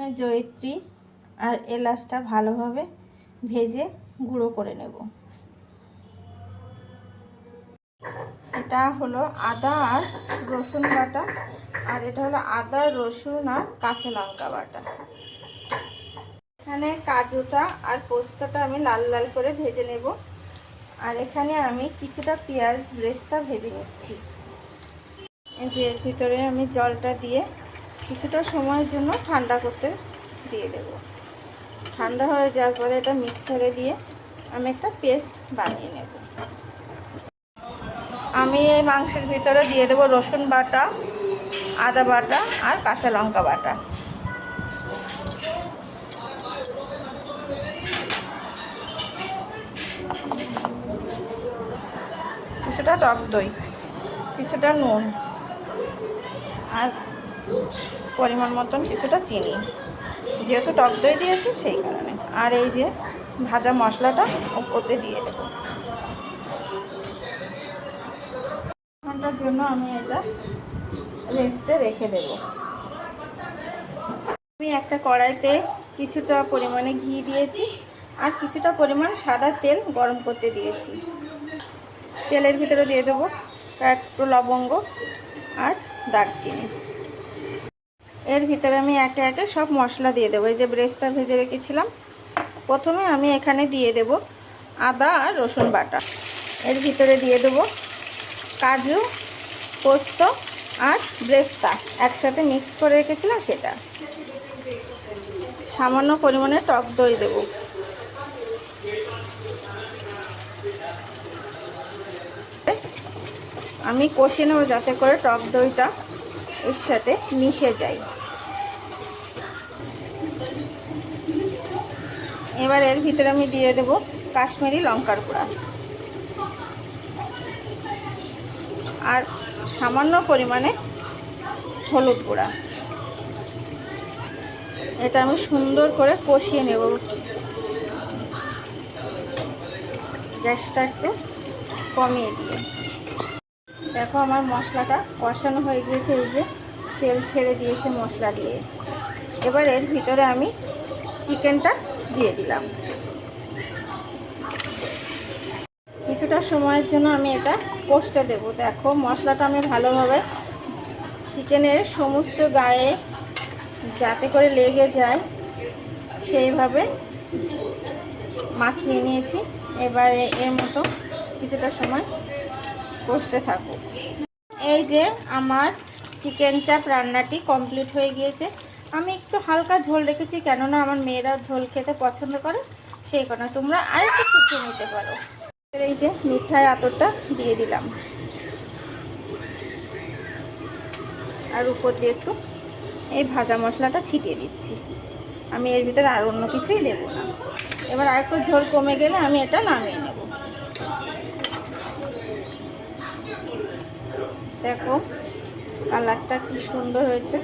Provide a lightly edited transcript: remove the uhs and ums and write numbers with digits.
এখানে জয়িত্রী আর এলাচটা ভালোভাবে ভেজে গুঁড়ো করে নেব। এটা হলো আদা আর রসুন বাটা, আর এটা হলো আদা রসুন আর কাঁচা লঙ্কা বাটা। এখানে কাজুটা আর পোস্তটা আমি লাল লাল করে ভেজে নেব, আর এখানে আমি কিছুটা পেঁয়াজ ব্রেস্তা ভেজে নিচ্ছি। এই যে এর ভিতরে আমি জলটা দিয়ে কিছুটা সময়ের জন্য ঠান্ডা করতে দিয়ে দেব। ঠান্ডা হয়ে যাওয়ার পরে এটা মিক্সারে দিয়ে আমি একটা পেস্ট বানিয়ে নেব। আমি এই মাংসের ভিতরে দিয়ে দেব রসুন বাটা, আদা বাটা আর কাঁচা লঙ্কা বাটা। কিছুটা টক দই, কিছুটা নুন আর পরিমাণ মতন কিছুটা চিনি, যেহেতু টক দই দিয়েছি সেই কারণে। আর এই যে ভাজা মশলাটা ওপরে দিয়ে দেব। ঘন্টার জন্য আমি এটা রেস্টে রেখে দেব। আমি একটা কড়াইতে কিছুটা পরিমাণে ঘি দিয়েছি আর কিছুটা পরিমাণ সাদা তেল গরম করতে দিয়েছি। তেলের ভিতরে দিয়ে দেবো একটু লবঙ্গ আর দারচিনি। এর ভিতরে আমি একে একে সব মশলা দিয়ে দেবো। এই যে ব্রেস্তা ভেজে রেখেছিলাম, প্রথমে আমি এখানে দিয়ে দেব আদা আর রসুন বাটা। এর ভিতরে দিয়ে দেবো কাজু, পোস্ত আর ব্রেস্তা একসাথে মিক্স করে রেখেছিলাম সেটা। সামান্য পরিমাণে টক দই দেব। আমি কষিয়ে নেব যাতে করে টক দইটা এর সাথে মিশে যায়। এবার এর ভিতরে আমি দিয়ে দেব কাশ্মীরি লঙ্কার গুঁড়া আর সামান্য পরিমাণে হলুদ গুঁড়া। এটা আমি সুন্দর করে কষিয়ে নেব। গ্যাসটা একটু কমিয়ে দিয়ে। দেখো আমার মশলাটা কষানো হয়ে গিয়েছে, এই যে তেল ছেড়ে দিয়েছে মশলা দিয়ে। এবার এর ভিতরে আমি চিকেনটা দিয়ে দিলাম। কিছুটা সময়ের জন্য আমি এটা কষতে দেব। দেখো মশলাটা আমি ভালোভাবে চিকেনের সমস্ত গায়ে যাতে করে লেগে যায় সেইভাবে মাখিয়ে নিয়েছি। এবারে এর মতো কিছুটা সময় কষতে থাকুক। এই যে আমার চিকেন চাপ রান্নাটি কমপ্লিট হয়ে গিয়েছে। আমি একটু হালকা ঝোল রেখেছি, কেননা আমার মেয়েরা ঝোল খেতে পছন্দ করে, সেই কারণে তোমরা আরেকটু শুকিয়ে নিতে পারো। এই যে মিঠাই আতরটা দিয়ে দিলাম, আর উপর দিয়ে একটু এই ভাজা মশলাটা ছিটিয়ে দিচ্ছি। আমি এর ভিতরে আর অন্য কিছুই দেব না। এবার আরেকটু ঝোল কমে গেলে আমি এটা নামিয়ে নেব। দেখো কালারটা কি সুন্দর হয়েছে।